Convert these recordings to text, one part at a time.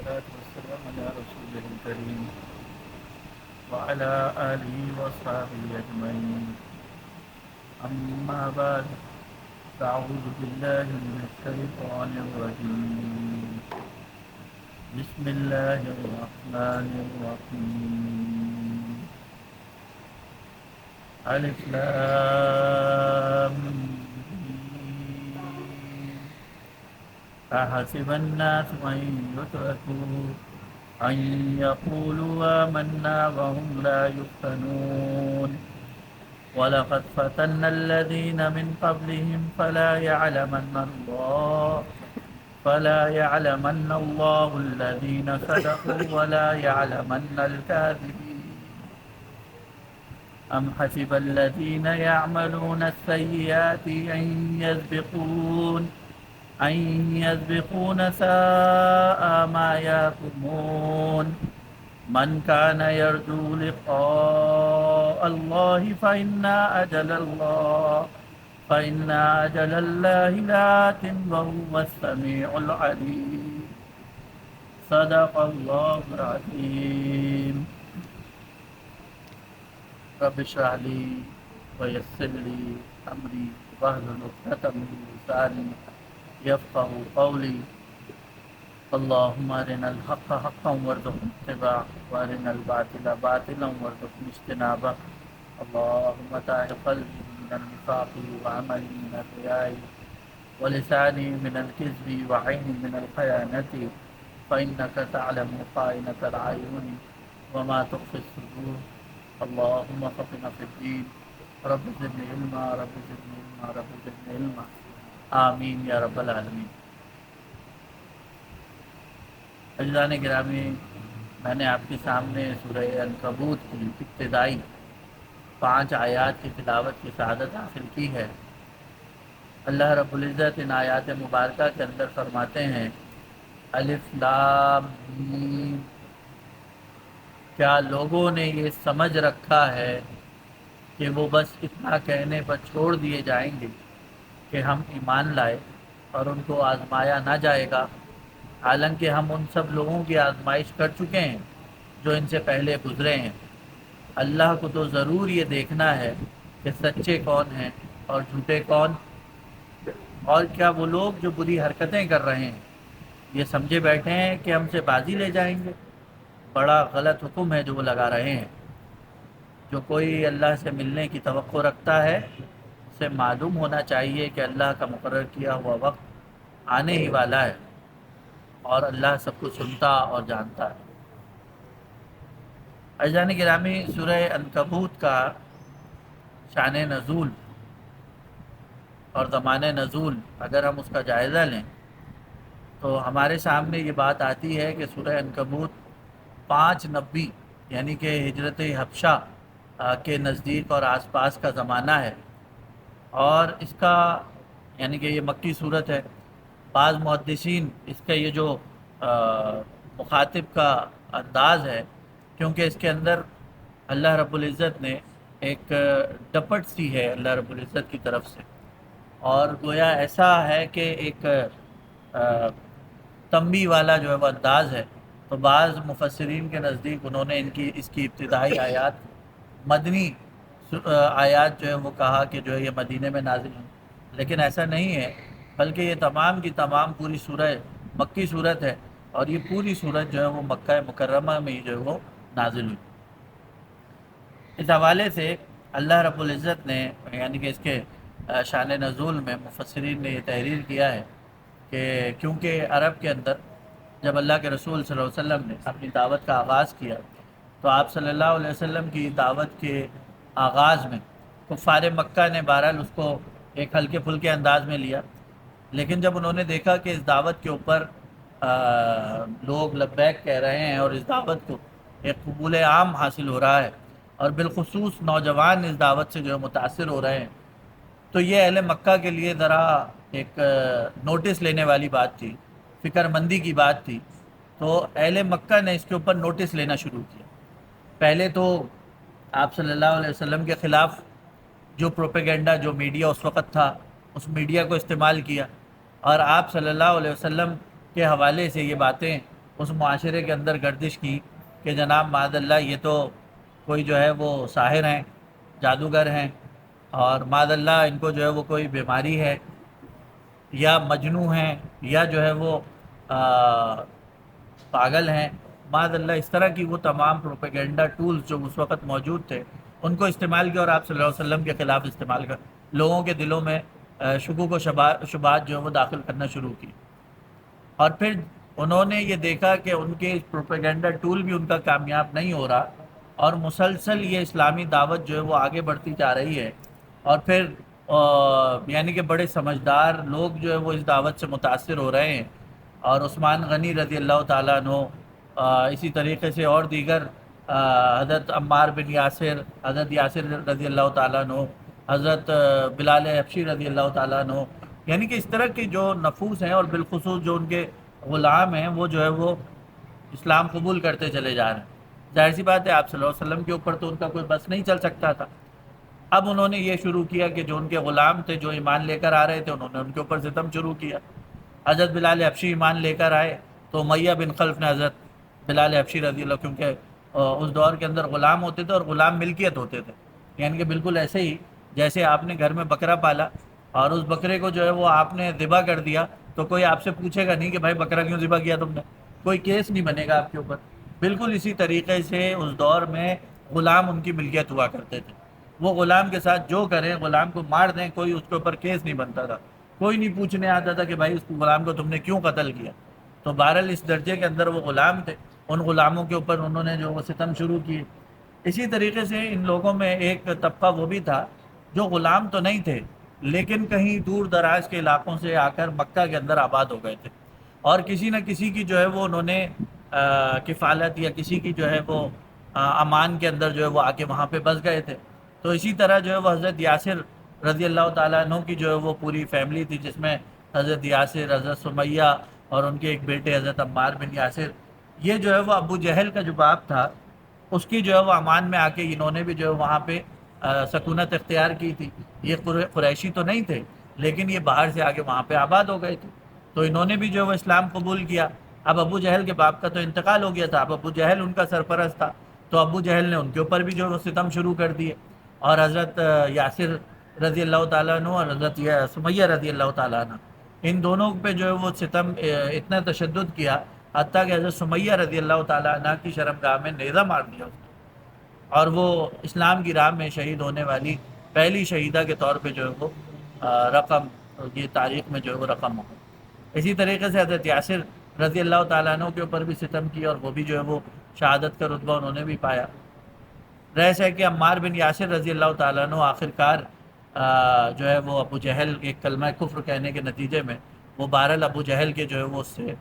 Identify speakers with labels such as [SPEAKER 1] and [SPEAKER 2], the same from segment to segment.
[SPEAKER 1] والصلاة والسلام على رسوله الكريم وعلى آله وصحبه أجمعين. أما بعد، أعوذ بالله من الشيطان الرجيم. بسم الله الرحمن الرحيم. ألف لام ميم. أحسب الناس أن يتركوا أن يقولوا آمنا وهم لا يفتنون ولقد فتنا الذين من قبلهم فلا يعلمن الله الذين صدقوا ولا يعلمن الكاذبين. أم حسب الذين يعملون السيئات أن يسبقون ساء ما يحكمون. من كان يرجو لقاء الله فإن أجل الله لآت وهو السميع العليم. صدق الله العظيم. رب اشرح لي ويسر لي أمري واحلل عقدة من لساني يفقهوا قولي. اللهم أرنا الحق حقا وارزقنا اتباعه وأرنا الباطل باطلا وارزقنا اجتنابه. اللهم طهر قلبي من النفاق وعملي من الرياء ولساني من الكذب وعيني من الخيانة فإنك تعلم خائنة الأعين وما تخفي الصدور. اللهم فقنا في الدين. رب زدني علما رب زدني علما رب زدني علما. آمین یا رب العالمین. عزیزان گرامی، میں نے آپ کے سامنے سورہ عنکبوت کی ابتدائی 5 آیات کی تلاوت کی سعادت حاصل کی ہے. اللہ رب العزت ان آیات مبارکہ کے اندر فرماتے ہیں الف لام میم. کیا لوگوں نے یہ سمجھ رکھا ہے کہ وہ بس اتنا کہنے پر چھوڑ دیے جائیں گے کہ ہم ایمان لائے اور ان کو آزمایا نہ جائے گا، حالانکہ ہم ان سب لوگوں کی آزمائش کر چکے ہیں جو ان سے پہلے گزرے ہیں. اللہ کو تو ضرور یہ دیکھنا ہے کہ سچے کون ہیں اور جھوٹے کون، اور کیا وہ لوگ جو بری حرکتیں کر رہے ہیں یہ سمجھے بیٹھے ہیں کہ ہم سے بازی لے جائیں گے. بڑا غلط حکم ہے جو وہ لگا رہے ہیں. جو کوئی اللہ سے ملنے کی توقع رکھتا ہے سے معلوم ہونا چاہیے کہ اللہ کا مقرر کیا ہوا وقت آنے ہی والا ہے اور اللہ سب کو سنتا اور جانتا ہے. عزیزان گرامی، سورہ عنکبوت کا شان نزول اور زمان نزول اگر ہم اس کا جائزہ لیں تو ہمارے سامنے یہ بات آتی ہے کہ سورہ عنکبوت 590 یعنی کہ ہجرت حبشہ کے نزدیک اور آس پاس کا زمانہ ہے، اور اس کا یعنی کہ یہ مکی صورت ہے. بعض محدثین اس کا یہ جو مخاطب کا انداز ہے، کیونکہ اس کے اندر اللہ رب العزت نے ایک ڈپٹ سی ہے اللہ رب العزت کی طرف سے، اور گویا ایسا ہے کہ ایک تنبیہ والا جو ہے وہ انداز ہے. تو بعض مفسرین کے نزدیک انہوں نے اس کی ابتدائی آیات مدنی آیات جو ہے وہ کہا کہ جو ہے یہ مدینے میں نازل ہیں، لیکن ایسا نہیں ہے، بلکہ یہ تمام کی تمام پوری سورہ مکی صورت ہے، اور یہ پوری صورت جو ہے وہ مکہ مکرمہ میں ہی جو ہے وہ نازل ہوئی. اس حوالے سے اللہ رب العزت نے یعنی کہ اس کے شان نزول میں مفسرین نے یہ تحریر کیا ہے کہ کیونکہ عرب کے اندر جب اللہ کے رسول صلی اللہ علیہ وسلم نے اپنی دعوت کا آغاز کیا تو آپ صلی اللہ علیہ وسلم کی دعوت کے آغاز میں کفار مکہ نے بہرحال اس کو ایک ہلکے پھلکے انداز میں لیا، لیکن جب انہوں نے دیکھا کہ اس دعوت کے اوپر لوگ لبیک کہہ رہے ہیں اور اس دعوت کو ایک قبول عام حاصل ہو رہا ہے، اور بالخصوص نوجوان اس دعوت سے جو ہے متاثر ہو رہے ہیں، تو یہ اہل مکہ کے لیے ذرا ایک نوٹس لینے والی بات تھی، فکر مندی کی بات تھی. تو اہل مکہ نے اس کے اوپر نوٹس لینا شروع کیا. پہلے تو آپ صلی اللہ علیہ وسلم کے خلاف جو پروپیگنڈا جو میڈیا اس وقت تھا اس میڈیا کو استعمال کیا، اور آپ صلی اللہ علیہ وسلم کے حوالے سے یہ باتیں اس معاشرے کے اندر گردش کی کہ جناب معاذ اللہ یہ تو کوئی جو ہے وہ ساحر ہیں، جادوگر ہیں، اور معاذ اللہ ان کو جو ہے وہ کوئی بیماری ہے، یا مجنوں ہیں، یا جو ہے وہ پاگل ہیں، معاذ اللہ اس طرح کی وہ تمام پروپیگنڈا ٹولز جو اس وقت موجود تھے ان کو استعمال کیا، اور آپ صلی اللہ علیہ وسلم کے خلاف استعمال کر لوگوں کے دلوں میں شکوک و شبہات جو ہے وہ داخل کرنا شروع کی۔ اور پھر انہوں نے یہ دیکھا کہ ان کے پروپیگنڈا ٹول بھی ان کا کامیاب نہیں ہو رہا، اور مسلسل یہ اسلامی دعوت جو ہے وہ آگے بڑھتی جا رہی ہے، اور پھر یعنی کہ بڑے سمجھدار لوگ جو ہے وہ اس دعوت سے متاثر ہو رہے ہیں، اور عثمان غنی رضی اللہ تعالیٰ عنہ، اسی طریقے سے اور دیگر حضرت عمار بن یاسر، حضرت یاسر رضی اللہ تعالیٰ عنہ، حضرت بلال حبشی رضی اللہ تعالیٰ عنہ، یعنی کہ اس طرح کی جو نفوس ہیں، اور بالخصوص جو ان کے غلام ہیں، وہ جو ہے وہ اسلام قبول کرتے چلے جا رہے ہیں۔ ظاہر سی بات ہے آپ صلی اللہ علیہ وسلم کے اوپر تو ان کا کوئی بس نہیں چل سکتا تھا۔ اب انہوں نے یہ شروع کیا کہ جو ان کے غلام تھے جو ایمان لے کر آ رہے تھے، انہوں نے ان کے اوپر ستم شروع کیا۔ حضرت بلال حبشی ایمان لے کر آئے تو امیہ بن خلف نے حضرت بلال حبشی رضی اللہ، کیونکہ اس دور کے اندر غلام ہوتے تھے اور غلام ملکیت ہوتے تھے، یعنی کہ بالکل ایسے ہی جیسے آپ نے گھر میں بکرا پالا اور اس بکرے کو جو ہے وہ آپ نے ذبح کر دیا، تو کوئی آپ سے پوچھے گا نہیں کہ بھائی بکرا کیوں ذبح کیا تم نے، کوئی کیس نہیں بنے گا آپ کے اوپر۔ بالکل اسی طریقے سے اس دور میں غلام ان کی ملکیت ہوا کرتے تھے، وہ غلام کے ساتھ جو کریں، غلام کو مار دیں، کوئی اس کے اوپر کیس نہیں بنتا تھا، کوئی نہیں پوچھنے آتا تھا کہ بھائی اس غلام کو تم نے کیوں قتل کیا۔ تو بہرحال اس درجے کے اندر وہ غلام تھے، ان غلاموں کے اوپر انہوں نے جو وہ ستم شروع کیے۔ اسی طریقے سے ان لوگوں میں ایک طبقہ وہ بھی تھا جو غلام تو نہیں تھے، لیکن کہیں دور دراز کے علاقوں سے آ کر مکہ کے اندر آباد ہو گئے تھے، اور کسی نہ کسی کی جو ہے وہ انہوں نے کفالت یا کسی کی جو ہے وہ امان کے اندر جو ہے وہ آ کے وہاں پہ بس گئے تھے۔ تو اسی طرح جو ہے وہ حضرت یاسر رضی اللہ تعالیٰ عنہ کی جو ہے وہ پوری فیملی تھی، جس میں حضرت یاسر، حضرت سمیہ اور ان کے ایک بیٹے حضرت عمار بن یاسر، یہ جو ہے وہ ابو جہل کا جو باپ تھا اس کی جو ہے وہ امان میں آ کے انہوں نے بھی جو ہے وہاں پہ سکونت اختیار کی تھی۔ یہ قریشی تو نہیں تھے، لیکن یہ باہر سے آگے وہاں پہ آباد ہو گئے تھے، تو انہوں نے بھی جو ہے وہ اسلام قبول کیا۔ اب ابو جہل کے باپ کا تو انتقال ہو گیا تھا، اب ابو جہل ان کا سرپرست تھا، تو ابو جہل نے ان کے اوپر بھی جو ہے وہ ستم شروع کر دیے، اور حضرت یاسر رضی اللہ تعالیٰ عنہ اور حضرت سمیہ رضی اللہ تعالیٰ عنہ، ان دونوں پہ جو ہے وہ ستم اتنا تشدد کیا، حتیٰ کہ حضرت سمیہ رضی اللہ تعالیٰ عنہ کی شرمگاہ میں نیزہ مار دیا اس نے، اور وہ اسلام کی راہ میں شہید ہونے والی پہلی شہیدہ کے طور پہ جو ہے وہ رقم، یہ تاریخ میں جو ہے وہ رقم ہو۔ اسی طریقے سے حضرت یاسر رضی اللہ تعالیٰ عنہ کے اوپر بھی ستم کیا، اور وہ بھی جو ہے وہ شہادت کا رتبہ انہوں نے بھی پایا۔ رئیس ہے کہ عمار بن یاسر رضی اللہ تعالیٰ عنہ آخرکار جو ہے وہ ابو جہل کے کلمہ کفر کہنے کے نتیجے میں وہ بہرحال ابو جہل کے جو ہے وہ اس سے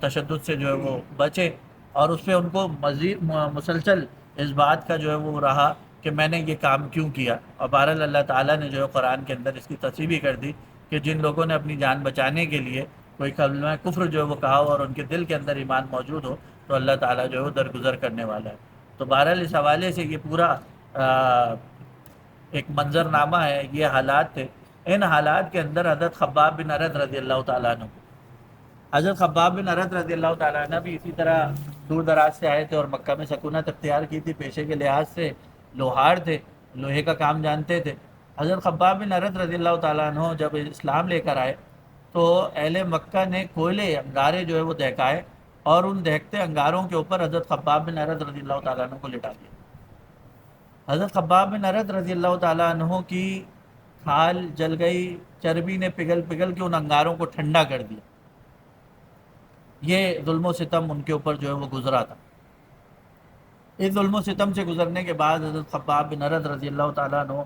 [SPEAKER 1] تشدد سے جو ہے وہ بچے، اور اس پہ ان کو مزید مسلسل اس بات کا جو ہے وہ رہا کہ میں نے یہ کام کیوں کیا، اور بہرحال اللہ تعالیٰ نے جو ہے قرآن کے اندر اس کی تصریح بھی کر دی کہ جن لوگوں نے اپنی جان بچانے کے لیے کوئی کلمہ کفر جو ہے وہ کہا ہو اور ان کے دل کے اندر ایمان موجود ہو، تو اللہ تعالیٰ جو ہے وہ درگزر کرنے والا ہے۔ تو بہرحال اس حوالے سے یہ پورا ایک منظر نامہ ہے، یہ حالات تھے۔ ان حالات کے اندر حضرت خباب بن ارد رضی اللہ تعالیٰ عنہ، حضرت خباب بن ارد رضی اللہ تعالیٰ عنہ بھی اسی طرح دور دراز سے آئے تھے، اور مکہ میں سکونت اختیار کی تھی، پیشے کے لحاظ سے لوہار تھے، لوہے کا کام جانتے تھے۔ حضرت خباب بن ارد رضی اللہ تعالیٰ عنہ جب اسلام لے کر آئے تو اہل مکہ نے کوئلے، انگارے جو ہے وہ دہکائے، اور ان دہکتے انگاروں کے اوپر حضرت خباب بن ارد رضی اللہ تعالیٰ عنہ کو لٹا دیا۔ حضرت خباب بن ارد رضی اللہ تعالیٰ عنہ کی کھال جل گئی، چربی نے پگھل پگھل کے ان انگاروں کو ٹھنڈا کر دیا۔ یہ ظلم و ستم ان کے اوپر جو ہے وہ گزرا تھا۔ اس ظلم و ستم سے گزرنے کے بعد حضرت خباب بن ارد رضی اللہ تعالیٰ عنہ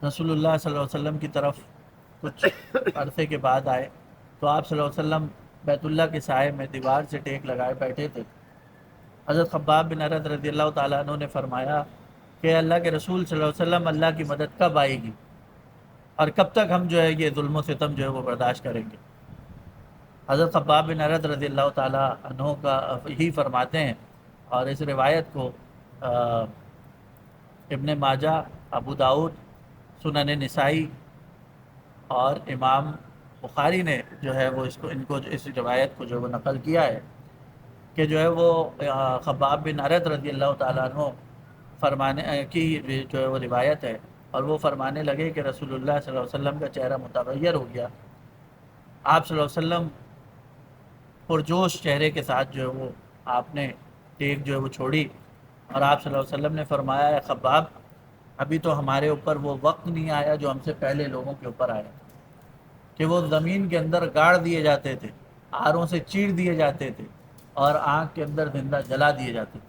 [SPEAKER 1] رسول اللہ صلی اللہ علیہ وسلم کی طرف کچھ عرصے کے بعد آئے، تو آپ صلی اللہ علیہ وسلم بیت اللہ کے سائے میں دیوار سے ٹیک لگائے بیٹھے تھے۔ حضرت خباب بن ارد رضی اللہ تعالیٰ عنہ نے فرمایا کہ اللہ کے رسول صلی اللہ علیہ وسلم، اللہ کی مدد کب آئے گی، اور کب تک ہم جو ہے یہ ظلم و ستم جو ہے وہ برداشت کریں گے؟ حضرت خباب بن ارد رضی اللہ تعالیٰ عنہ کا ہی فرماتے ہیں، اور اس روایت کو ابن ماجہ، ابو داؤد، سنن نسائی اور امام بخاری نے جو ہے وہ اس روایت کو جو وہ نقل کیا ہے کہ جو ہے وہ خباب بن ارد رضی اللہ تعالیٰ عنہ فرمانے کی جو ہے وہ روایت ہے، اور وہ فرمانے لگے کہ رسول اللہ صلی اللہ علیہ وسلم کا چہرہ متغیر ہو گیا، آپ صلی اللہ علیہ وسلم پرجوش چہرے کے ساتھ جو ہے وہ آپ نے ٹیک جو ہے وہ چھوڑی، اور آپ صلی اللہ علیہ وسلم نے فرمایا ہے خباب، ابھی تو ہمارے اوپر وہ وقت نہیں آیا جو ہم سے پہلے لوگوں کے اوپر آیا کہ وہ زمین کے اندر گاڑ دیے جاتے تھے، آروں سے چیر دیے جاتے تھے، اور آنکھ کے اندر زندہ جلا دیے جاتے تھے۔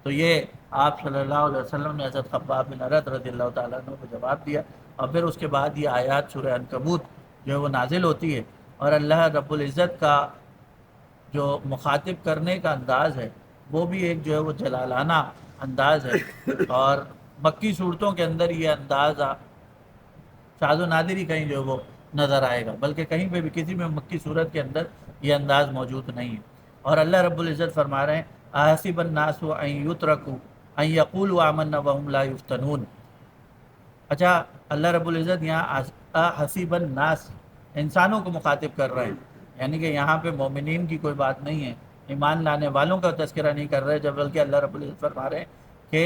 [SPEAKER 1] تو یہ آپ صلی اللہ علیہ وسلم نے حضرت خباب بن ارد رضی اللہ تعالیٰ عنہ کو جواب دیا، اور پھر اس کے بعد یہ آیات سورہ عنکبوت جو ہے وہ نازل ہوتی ہے، اور اللہ رب العزت کا جو مخاطب کرنے کا انداز ہے وہ بھی ایک جو ہے وہ جلالانہ انداز ہے، اور مکی صورتوں کے اندر یہ انداز شاذ و نادر ہی کہیں جو ہے وہ نظر آئے گا، بلکہ کہیں پہ بھی کسی میں مکی صورت کے اندر یہ انداز موجود نہیں ہے۔ اور اللہ رب العزت فرما رہے ہیں احسب الناس ان یترکوا ان یقولوا آمنا وهم لا یفتنون۔ اچھا، اللہ رب العزت یہاں احسب الناس انسانوں کو مخاطب کر رہے ہیں، یعنی کہ یہاں پہ مومنین کی کوئی بات نہیں ہے، ایمان لانے والوں کا تذکرہ نہیں کر رہے، جب بلکہ اللہ رب العزت فرما رہے ہیں کہ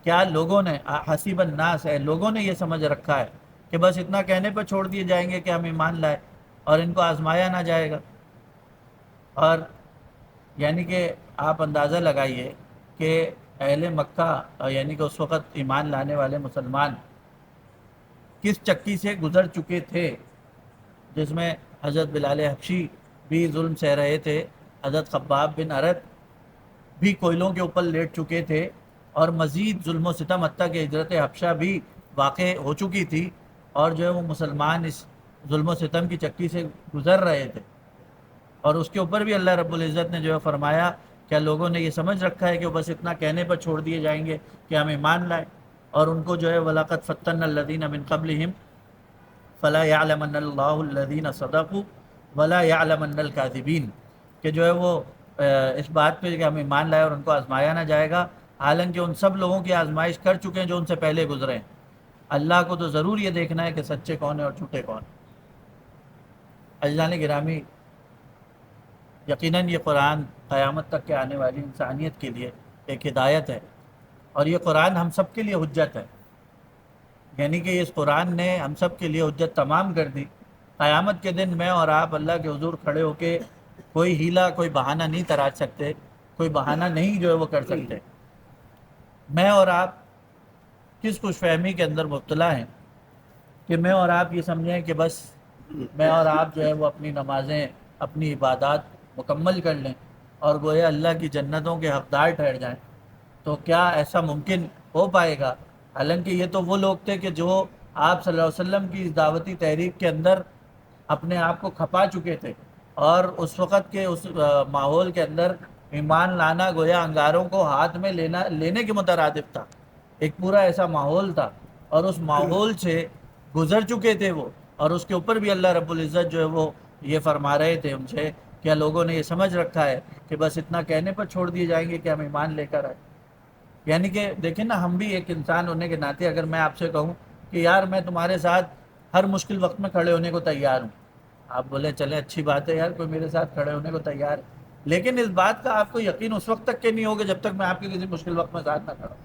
[SPEAKER 1] کیا لوگوں نے حسیب الناس ہے، لوگوں نے یہ سمجھ رکھا ہے کہ بس اتنا کہنے پر چھوڑ دیے جائیں گے کہ ہم ایمان لائے اور ان کو آزمایا نہ جائے گا۔ اور یعنی کہ آپ اندازہ لگائیے کہ اہل مکہ یعنی کہ اس وقت ایمان لانے والے مسلمان کس چکی سے گزر چکے تھے، جس میں حضرت بلال حبشی بھی ظلم سہ رہے تھے، حضرت خباب بن ارد بھی کوئلوں کے اوپر لیٹ چکے تھے، اور مزید ظلم و ستم حتیٰ کہ ہجرت حبشہ بھی واقع ہو چکی تھی، اور جو ہے وہ مسلمان اس ظلم و ستم کی چکی سے گزر رہے تھے، اور اس کے اوپر بھی اللہ رب العزت نے جو ہے فرمایا کیا لوگوں نے یہ سمجھ رکھا ہے کہ وہ بس اتنا کہنے پر چھوڑ دیے جائیں گے کہ ہم ایمان لائیں، اور ان کو جو ہے وَلَقَدْ فَتَّنَّا الَّذِينَ مِن قَبْلِهِمْ فَلَا يَعْلَمَنَّ اللَّهُ الَّذِينَ صَدَقُوا وَلَا يَعْلَمَنَّ الْكَاذِبِينَ کہ جو ہے وہ اس بات پہ کہ ہم ایمان لائے اور ان کو آزمایا نہ جائے گا، حالانکہ ان سب لوگوں کی آزمائش کر چکے ہیں جو ان سے پہلے گزرے ہیں۔ اللہ کو تو ضرور یہ دیکھنا ہے کہ سچے کون ہیں اور جھوٹے کون۔ عزیزان گرامی، یقیناً یہ قرآن قیامت تک کے آنے والی انسانیت کے لیے ایک ہدایت ہے، اور یہ قرآن ہم سب کے لیے حجت ہے، یعنی کہ اس قرآن نے ہم سب کے لیے حجت تمام کر دی۔ قیامت کے دن میں اور آپ اللہ کے حضور کھڑے ہو کے کوئی ہیلا، کوئی بہانہ نہیں تراش سکتے، کوئی بہانہ نہیں جو ہے وہ کر سکتے۔ میں اور آپ کس خوش فہمی کے اندر مبتلا ہیں کہ میں اور آپ یہ سمجھیں کہ بس میں اور آپ جو ہے وہ اپنی نمازیں، اپنی عبادات مکمل کر لیں اور گویا اللہ کی جنتوں کے حقدار ٹھہر جائیں۔ تو کیا ایسا ممکن ہو پائے گا؟ حالانکہ یہ تو وہ لوگ تھے کہ جو آپ صلی اللہ علیہ وسلم کی اس دعوتی تحریک کے اندر اپنے آپ کو کھپا چکے تھے، اور اس وقت کے اس ماحول کے اندر ایمان لانا گویا انگاروں کو ہاتھ میں لینے کے مترادف تھا، ایک پورا ایسا ماحول تھا، اور اس ماحول سے گزر چکے تھے وہ، اور اس کے اوپر بھی اللہ رب العزت جو ہے وہ یہ فرما رہے تھے ان سے کیا لوگوں نے یہ سمجھ رکھا ہے کہ بس اتنا کہنے پر چھوڑ دیے جائیں گے کہ ہم ایمان لے کر آئے۔ یعنی کہ دیکھیں نا، ہم بھی ایک انسان ہونے کے ناطے اگر میں آپ سے کہوں کہ یار میں تمہارے ساتھ ہر مشکل وقت میں کھڑے ہونے کو تیار ہوں، آپ بولے چلے اچھی بات ہے یار، کوئی میرے ساتھ کھڑے ہونے کو تیار ہے، لیکن اس بات کا آپ کو یقین اس وقت تک کہ نہیں ہوگا جب تک میں آپ کے کسی مشکل وقت میں ساتھ نہ کھڑا ہوں۔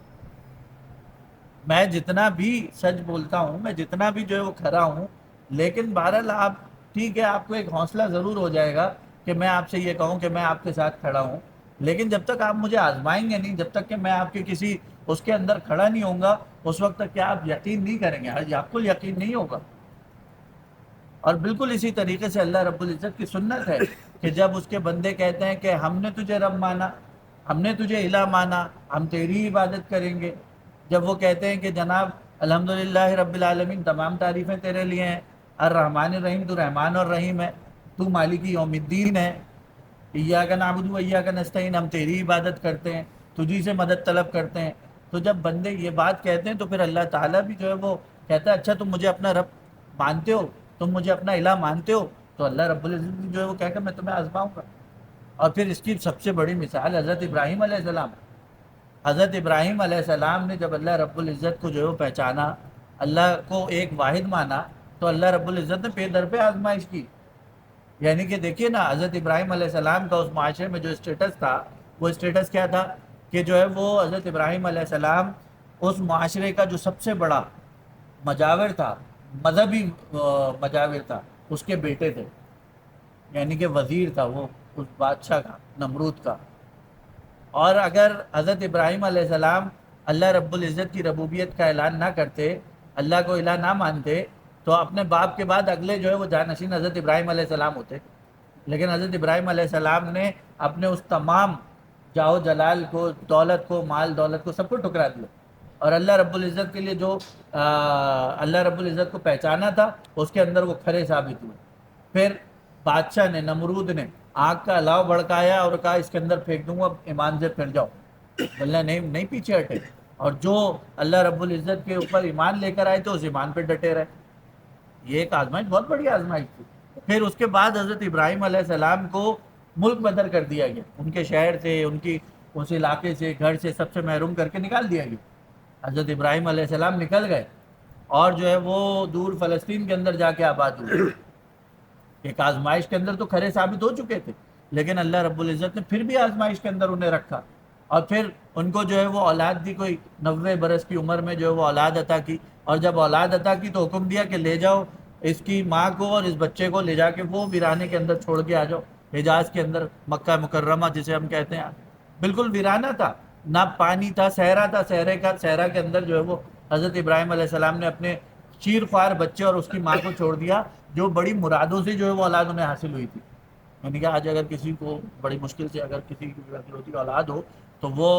[SPEAKER 1] میں جتنا بھی سچ بولتا ہوں، میں جتنا بھی جو ہے وہ کھڑا ہوں، لیکن بہرحال آپ ٹھیک ہے، آپ کو ایک حوصلہ ضرور ہو جائے گا کہ میں آپ سے یہ کہوں کہ میں آپ کے ساتھ کھڑا ہوں، لیکن جب تک آپ مجھے آزمائیں گے نہیں، جب تک کہ میں آپ کے کسی اس کے اندر کھڑا نہیں ہوں گا، اس وقت تک کہ آپ یقین نہیں کریں گے، آپ کو یقین نہیں ہوگا۔ اور بالکل اسی طریقے سے اللہ رب العزت کی سنت ہے کہ جب اس کے بندے کہتے ہیں کہ ہم نے تجھے رب مانا، ہم نے تجھے الہ مانا، ہم تیری عبادت کریں گے، جب وہ کہتے ہیں کہ جناب الحمدللہ رب العالمین، تمام تعریفیں تیرے لیے ہیں، الرحمن الرحیم، تو رحمان اور رحیم ہے، تو مالک یوم الدین ہے، ایاک نعبد و ایاک نستعین، ہم تیری عبادت کرتے ہیں، تجھی سے مدد طلب کرتے ہیں۔ تو جب بندے یہ بات کہتے ہیں تو پھر اللہ تعالیٰ بھی جو ہے وہ کہتا ہے اچھا تم مجھے اپنا رب مانتے ہو، تم مجھے اپنا الہ مانتے ہو، تو اللہ رب العزت بھی جو ہے وہ کہہ کر میں تمہیں آزماؤں گا۔ اور پھر اس کی سب سے بڑی مثال حضرت ابراہیم علیہ السلام۔ حضرت ابراہیم علیہ السلام نے جب اللہ رب العزت کو جو ہے وہ پہچانا، اللہ کو ایک واحد مانا، تو اللہ رب العزت نے پے در پہ آزمائش کی. یعنی کہ دیکھیے نا، حضرت ابراہیم علیہ السلام کا اس معاشرے میں جو اسٹیٹس تھا، وہ اسٹیٹس کیا تھا کہ جو ہے وہ حضرت ابراہیم علیہ السلام اس معاشرے کا جو سب سے بڑا مجاور تھا، مذہبی مجاور تھا، اس کے بیٹے تھے. یعنی کہ وزیر تھا وہ اس بادشاہ کا، نمرود کا. اور اگر حضرت ابراہیم علیہ السلام اللہ رب العزت کی ربوبیت کا اعلان نہ کرتے، اللہ کو الہ نہ مانتے، تو اپنے باپ کے بعد اگلے جو ہے وہ جانشین حضرت ابراہیم علیہ السلام ہوتے. لیکن حضرت ابراہیم علیہ السلام نے اپنے اس تمام جاہ و جلال کو، دولت کو، مال دولت کو، سب کو ٹھکرا دیا، اور اللہ رب العزت کے لیے جو اللہ رب العزت کو پہچانا تھا، اس کے اندر وہ کھرے ثابت ہوئے. پھر بادشاہ نے، نمرود نے آگ کا الاؤ بھڑکایا اور کہا اس کے اندر پھینک دوں گا، ایمان سے پھر جاؤ. اللہ نہیں پیچھے ہٹے، اور جو اللہ رب العزت کے اوپر ایمان لے کر آئے تو اس ایمان پہ ڈٹے رہے. یہ ایک آزمائش، بہت بڑی آزمائش تھی. پھر اس کے بعد حضرت ابراہیم علیہ السلام کو ملک بدر کر دیا گیا، ان کے شہر سے، ان کی اس علاقے سے، گھر سے، سب سے محروم کر کے نکال دیا گیا. حضرت ابراہیم علیہ السلام نکل گئے اور جو ہے وہ دور فلسطین کے اندر جا کے آباد ہوئے. ایک آزمائش کے اندر تو کھرے ثابت ہو چکے تھے، لیکن اللہ رب العزت نے پھر بھی آزمائش کے اندر انہیں رکھا، اور پھر ان کو جو ہے وہ اولاد دی. کوئی 90 برس کی عمر میں جو ہے وہ اولاد عطا کی، اور جب اولاد عطا کی تو حکم دیا کہ لے جاؤ اس کی ماں کو اور اس بچے کو، لے جا کے وہ ویرانے کے اندر چھوڑ کے آ جاؤ. حجاز کے اندر، مکہ مکرمہ جسے ہم کہتے ہیں، بالکل ویرانہ تھا، نہ پانی تھا، صحرا تھا. صحرا کے اندر جو ہے وہ حضرت ابراہیم علیہ السلام نے اپنے چیر خوار بچے اور اس کی ماں کو چھوڑ دیا، جو بڑی مرادوں سے جو ہے وہ اولاد انہیں حاصل ہوئی تھی. یعنی کہ آج اگر کسی کو بڑی مشکل سے اگر کسی کی اکلوتی اولاد ہو تو وہ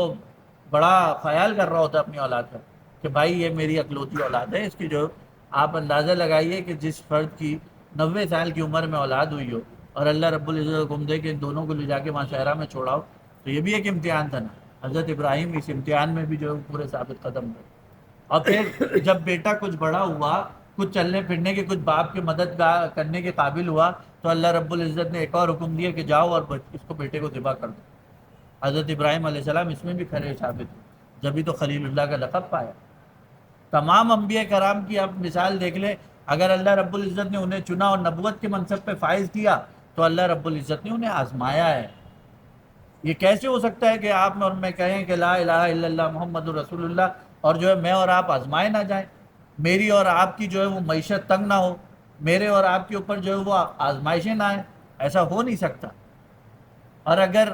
[SPEAKER 1] بڑا خیال کر رہا ہوتا ہے اپنی اولاد کا کہ بھائی یہ میری اکلوتی اولاد ہے. اس کی جو آپ اندازہ لگائیے کہ جس فرد کی 90 سال کی عمر میں اولاد ہوئی ہو اور اللہ رب العزت حکم دے کہ ان دونوں کو لے جا کے وہاں صحرا میں چھوڑاؤ، تو یہ بھی ایک امتحان تھا نا. حضرت ابراہیم اس امتحان میں بھی جو ہے پورے ثابت قدم ہوئے. اور پھر جب بیٹا کچھ بڑا ہوا، کچھ چلنے پھرنے کے، کچھ باپ کی مدد کرنے کے قابل ہوا، تو اللہ رب العزت نے ایک اور حکم دیا کہ جاؤ اور اس کو بیٹے کو ذبح کر دو. حضرت ابراہیم علیہ السلام اس میں بھی کھرے ثابت ہوئے، جبھی تو خلیل اللہ کا لقب پایا. تمام انبیاء کرام کی آپ مثال دیکھ لیں، اگر اللہ رب العزت نے انہیں چنا اور نبوت کے منصب پہ فائز کیا تو اللہ رب العزت نے انہیں آزمایا ہے. یہ کیسے ہو سکتا ہے کہ آپ اور میں کہیں کہ لا الہ الا اللہ محمد رسول اللہ، اور جو ہے میں اور آپ آزمائے نہ جائیں، میری اور آپ کی جو ہے وہ معیشت تنگ نہ ہو، میرے اور آپ کے اوپر جو ہے وہ آزمائشیں نہ آئیں؟ ایسا ہو نہیں سکتا. اور اگر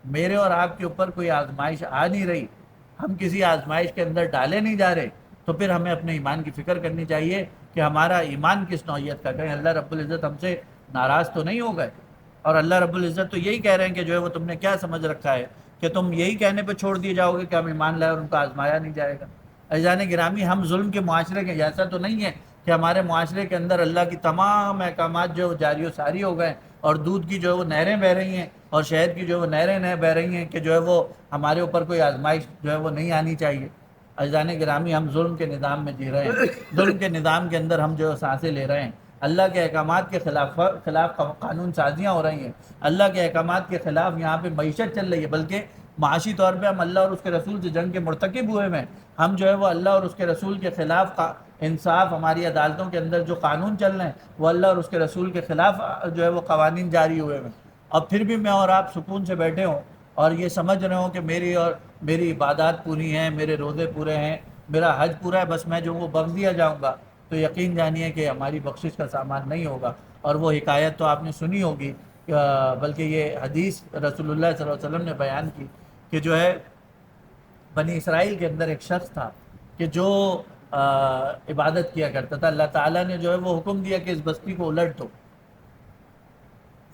[SPEAKER 1] میرے اور آپ کے اوپر کوئی آزمائش آ نہیں رہی، ہم کسی آزمائش کے اندر ڈالے نہیں جا رہے، تو پھر ہمیں اپنے ایمان کی فکر کرنی چاہیے کہ ہمارا ایمان کس نوعیت کا. کہیں اللہ رب العزت ہم سے ناراض تو نہیں ہو گئے؟ اور اللہ رب العزت تو یہی کہہ رہے ہیں کہ جو ہے وہ تم نے کیا سمجھ رکھا ہے کہ تم یہی کہنے پہ چھوڑ دیے جاؤ گے کہ ہم ایمان لائے اور ان کو آزمایا نہیں جائے گا. عزیزان گرامی، ہم ظلم کے معاشرے کے ایسا تو نہیں ہے کہ ہمارے معاشرے کے اندر اللہ کی تمام احکامات جو جاری و ساری ہو گئے اور دودھ کی جو ہے وہ نہریں بہہ رہی ہیں اور شہد کی جو ہے وہ نہریں بہہ رہی ہیں کہ جو ہے وہ ہمارے اوپر کوئی آزمائش جو ہے وہ نہیں آنی چاہیے. عزیزان گرامی، ہم ظلم کے نظام میں جی رہے ہیں، ظلم کے نظام کے اندر ہم جو ہے سانسیں لے رہے ہیں. اللہ کے احکامات کے خلاف قانون سازیاں ہو رہی ہیں، اللہ کے احکامات کے خلاف یہاں پہ معیشت چل رہی ہے، بلکہ معاشی طور پہ ہم اللہ اور اس کے رسول سے جنگ کے مرتکب ہوئے ہیں. ہم جو ہے وہ اللہ اور اس کے رسول کے خلاف انصاف، ہماری عدالتوں کے اندر جو قانون چل رہے ہیں وہ اللہ اور اس کے رسول کے خلاف جو ہے وہ قوانین جاری ہوئے ہیں. اور پھر بھی میں اور آپ سکون سے بیٹھے ہوں اور یہ سمجھ رہے ہوں کہ میری عبادات پوری ہیں، میرے روزے پورے ہیں، میرا حج پورا ہے، بس میں جو وہ بخش دیا جاؤں گا، تو یقین جانیے کہ ہماری بخشش کا سامان نہیں ہوگا. اور وہ حکایت تو آپ نے سنی ہوگی، بلکہ یہ حدیث رسول اللہ صلی اللہ علیہ وسلم نے بیان کی کہ جو ہے بنی اسرائیل کے اندر ایک شخص تھا کہ جو عبادت کیا کرتا تھا. اللہ تعالیٰ نے جو ہے وہ حکم دیا کہ اس بستی کو الٹ دو.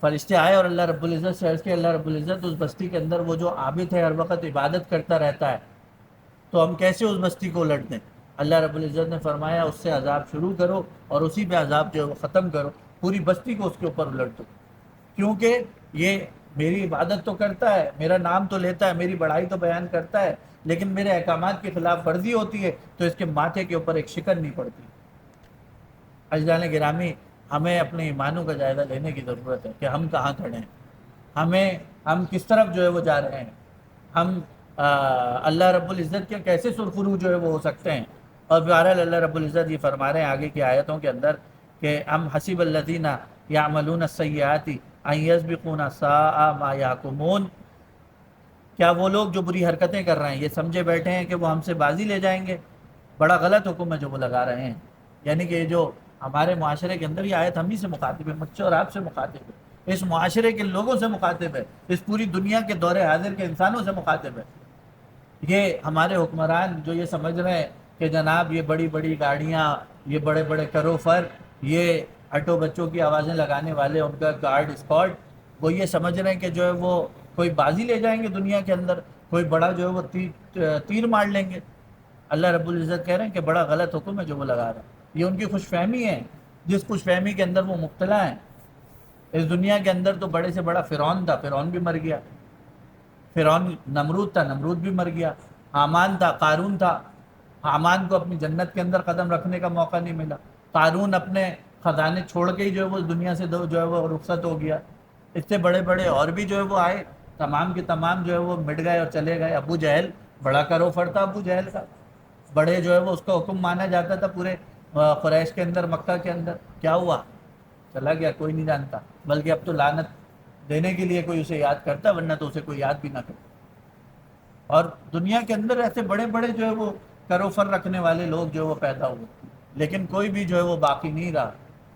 [SPEAKER 1] فرشتے آئے اور اللہ رب العزت سے عرض کیا، اللہ رب العزت اس بستی کے اندر وہ جو عابد ہے، ہر وقت عبادت کرتا رہتا ہے، تو ہم کیسے اس بستی کو الٹ دیں؟ اللہ رب العزت نے فرمایا اس سے عذاب شروع کرو اور اسی پہ عذاب جو ہے وہ ختم کرو، پوری بستی کو اس کے اوپر الٹ دو. کیونکہ یہ میری عبادت تو کرتا ہے، میرا نام تو لیتا ہے، میری بڑائی تو بیان کرتا ہے، لیکن میرے احکامات کی خلاف ورزی ہوتی ہے تو اس کے ماتھے کے اوپر ایک شکن نہیں پڑتی. عزیزان گرامی، ہمیں اپنے ایمانوں کا جائزہ لینے کی ضرورت ہے کہ ہم کہاں کھڑے ہیں، ہم کس طرف جو ہے وہ جا رہے ہیں، ہم اللہ رب العزت کے کیسے سرخرو جو ہے وہ ہو سکتے ہیں. اور بہرحال اللہ رب العزت یہ فرما رہے ہیں آگے کی آیتوں کے اندر کہ ام حسب الذین یعملون السیئات ان یسبقونا ساء ما یحکمون، کیا وہ لوگ جو بری حرکتیں کر رہے ہیں یہ سمجھے بیٹھے ہیں کہ وہ ہم سے بازی لے جائیں گے؟ بڑا غلط حکم ہے جو وہ لگا رہے ہیں. یعنی کہ جو ہمارے معاشرے کے اندر یہ آیت ہم ہی سے مخاطب ہے، مجھ سے اور آپ سے مخاطب ہے، اس معاشرے کے لوگوں سے مخاطب ہے، اس پوری دنیا کے دور حاضر کے انسانوں سے مخاطب ہے. یہ ہمارے حکمران جو یہ سمجھ رہے ہیں کہ جناب یہ بڑی بڑی گاڑیاں، یہ بڑے بڑے کروفر، یہ ہٹو بچوں کی آوازیں لگانے والے، ان کا گارڈ اسکواڈ، وہ یہ سمجھ رہے ہیں کہ جو ہے وہ کوئی بازی لے جائیں گے دنیا کے اندر، کوئی بڑا جو ہے وہ تیر مار لیں گے. اللہ رب العزت کہہ رہے ہیں کہ بڑا غلط حکم ہے جو وہ لگا رہے ہیں. یہ ان کی خوش فہمی ہے، جس خوش فہمی کے اندر وہ مبتلا ہیں. اس دنیا کے اندر تو بڑے سے بڑا فرعون تھا، فرعون بھی مر گیا. فرعون نمرود تھا، نمرود بھی مر گیا. حامان تھا، قارون تھا، حامان کو اپنی جنت کے اندر قدم رکھنے کا موقع نہیں ملا. قارون اپنے خزانے چھوڑ کے ہی جو ہے وہ دنیا سے جو ہے وہ رخصت ہو گیا. اس سے بڑے بڑے اور بھی جو ہے وہ آئے، تمام کے تمام جو ہے وہ مٹ گئے اور چلے گئے. ابو جہل بڑا کروفر تھا، ابو جہل کا بڑے جو ہے وہ اس کا حکم مانا جاتا تھا پورے قریش کے اندر، مکہ کے اندر. کیا ہوا؟ چلا گیا، کوئی نہیں جانتا. بلکہ اب تو لعنت دینے کے لیے کوئی اسے یاد کرتا، ورنہ تو اسے کوئی یاد بھی نہ کرتا. اور دنیا کے اندر ایسے بڑے بڑے جو ہے وہ کروفر رکھنے والے لوگ جو ہے وہ پیدا ہوئے، لیکن کوئی بھی جو ہے وہ باقی نہیں رہا.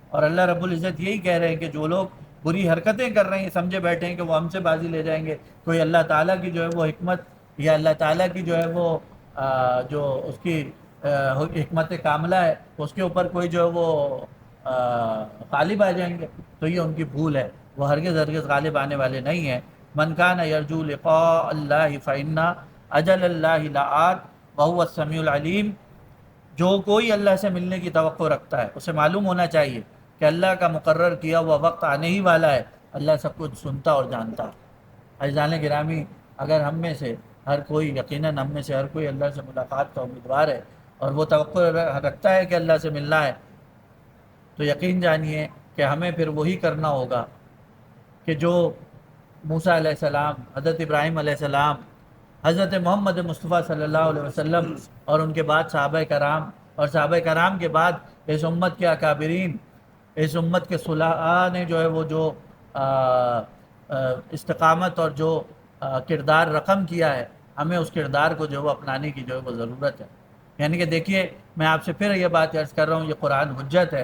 [SPEAKER 1] اور اللہ رب العزت یہی کہہ رہے ہیں کہ جو لوگ بری حرکتیں کر رہے ہیں سمجھے بیٹھے ہیں کہ وہ ہم سے بازی لے جائیں گے. کوئی اللہ تعالیٰ کی جو ہے وہ حکمت یا اللہ تعالیٰ کی جو ہے وہ جو اس کی حکمت کاملہ ہے اس کے اوپر کوئی جو ہے وہ غالب آ جائیں گے، تو یہ ان کی بھول ہے. وہ ہرگز ہرگز غالب آنے والے نہیں ہیں. من کان یرجو لقاء اللہ فإن اجل اللہ لآت وهو السمیع العلیم. جو کوئی اللہ سے ملنے کی توقع رکھتا ہے اسے معلوم ہونا چاہیے کہ اللہ کا مقرر کیا ہوا وقت آنے ہی والا ہے. اللہ سب کچھ سنتا اور جانتا ہے. عزیزان گرامی، اگر ہم میں سے ہر کوئی، یقیناً ہم میں سے ہر کوئی اللہ سے ملاقات کا امیدوار ہے اور وہ توقع رکھتا ہے کہ اللہ سے ملنا ہے، تو یقین جانیے کہ ہمیں پھر وہی کرنا ہوگا کہ جو موسیٰ علیہ السلام، حضرت ابراہیم علیہ السلام، حضرت محمد مصطفیٰ صلی اللہ علیہ وسلم اور ان کے بعد صحابہ کرام، اور صحابہ کرام کے بعد اس امت کے اکابرین، اس امت کے صلحاء نے جو ہے وہ جو استقامت اور جو کردار رقم کیا ہے، ہمیں اس کردار کو جو ہے وہ اپنانے کی جو ہے وہ ضرورت ہے. یعنی کہ دیکھیے، میں آپ سے پھر یہ بات عرض کر رہا ہوں، یہ قرآن حجت ہے.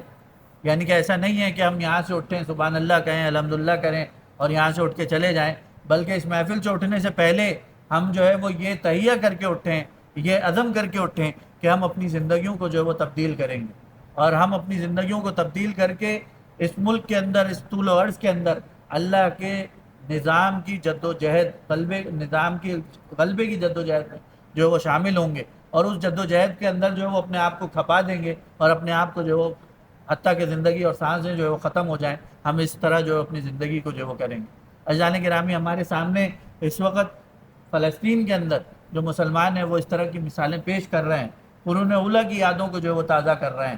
[SPEAKER 1] یعنی کہ ایسا نہیں ہے کہ ہم یہاں سے اٹھیں، سبحان اللہ کہیں، الحمدللہ کریں اور یہاں سے اٹھ کے چلے جائیں، بلکہ اس محفل سے اٹھنے سے پہلے ہم جو ہے وہ یہ تہیہ کر کے اٹھیں، یہ عزم کر کے اٹھیں کہ ہم اپنی زندگیوں کو جو ہے وہ تبدیل کریں گے. اور ہم اپنی زندگیوں کو تبدیل کر کے اس ملک کے اندر، اس طول و عرض کے اندر اللہ کے نظام کی جد و جہد، نظام کی غلبے کی جد و جہد میں جو ہے وہ شامل ہوں گے. اور اس جد و جہد کے اندر جو ہے وہ اپنے آپ کو کھپا دیں گے اور اپنے آپ کو جو حتیٰ کہ زندگی اور سانسیں جو ہے وہ ختم ہو جائیں، ہم اس طرح جو اپنی زندگی کو جو ہے وہ کریں گے. عزیزان گرامی، ہمارے سامنے اس وقت فلسطین کے اندر جو مسلمان ہیں وہ اس طرح کی مثالیں پیش کر رہے ہیں، قرون اولیٰ کی یادوں کو جو ہے وہ تازہ کر رہے ہیں.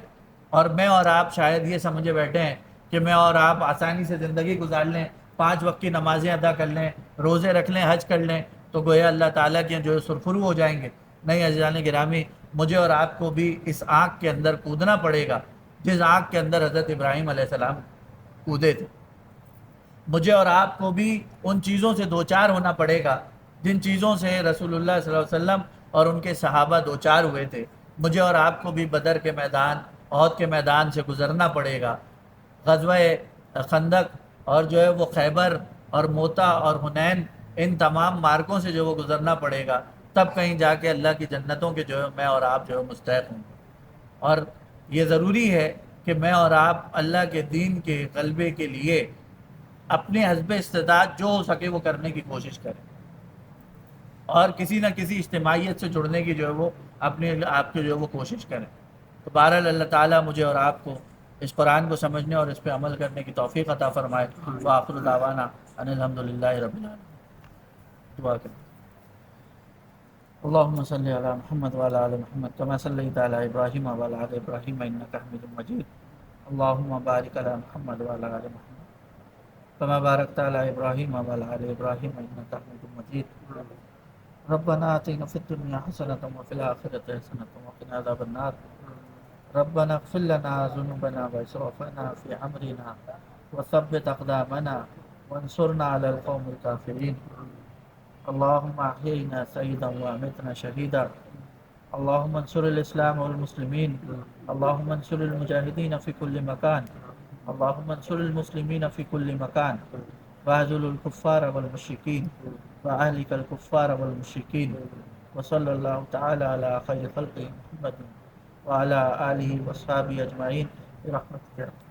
[SPEAKER 1] اور میں اور آپ شاید یہ سمجھے بیٹھے ہیں کہ میں اور آپ آسانی سے زندگی گزار لیں، 5 وقت کی نمازیں ادا کر لیں، روزے رکھ لیں، حج کر لیں، تو گویا اللہ تعالیٰ کے جو ہے سرخرو ہو جائیں گے. نہیں عزیزان گرامی، مجھے اور آپ کو بھی اس آگ کے اندر کودنا پڑے گا جس آگ کے اندر حضرت ابراہیم علیہ السلام کودے تھے. مجھے اور آپ کو بھی ان چیزوں سے دوچار ہونا پڑے گا جن چیزوں سے رسول اللہ صلی اللہ علیہ وسلم اور ان کے صحابہ دوچار ہوئے تھے. مجھے اور آپ کو بھی بدر کے میدان، احد کے میدان سے گزرنا پڑے گا. غزوہ خندق اور جو ہے وہ خیبر اور موتا اور حنین، ان تمام مارکوں سے جو وہ گزرنا پڑے گا، تب کہیں جا کے اللہ کی جنتوں کے جو ہے میں اور آپ جو ہے مستحق ہوں گے. اور یہ ضروری ہے کہ میں اور آپ اللہ کے دین کے غلبے کے لیے اپنے حسب استطاعت جو ہو سکے وہ کرنے کی کوشش کریں، اور کسی نہ کسی اجتماعیت سے جڑنے کی جو ہے وہ اپنے آپ کی جو ہے وہ کوشش کریں. تو بہرحال اللہ تعالیٰ مجھے اور آپ کو اس قرآن کو سمجھنے اور اس پہ عمل کرنے کی توفیق عطا فرمائے. وآخر دعوانا ان الحمدللہ رب العالمین. دعا کریں. اللهم صل على محمد وعلى آل محمد كما صليت على إبراهيم وعلى آل إبراهيم إنك حميد مجيد. اللهم بارك على محمد وعلى آل محمد كما باركت على إبراهيم وعلى آل إبراهيم إنك حميد مجيد. ربنا آتنا في الدنيا حسنة وفي الآخرة حسنة وقنا عذاب النار. ربنا اغفر لنا ذنوبنا وإسرافنا في أمرنا وثبت أقدامنا وانصرنا على القوم الكافرين. اللهم أحيينا سيدا وأمتنا شهيدا. اللهم انصر الإسلام والمسلمين. اللهم انصر المجاهدين في كل مكان. اللهم انصر المسلمين في كل مكان واهزل الكفار والمشركين وأهلك الكفار والمشركين. وصلى الله تعالى على خير خلقه محمد وعلى آله وصحبه أجمعين برحمتك.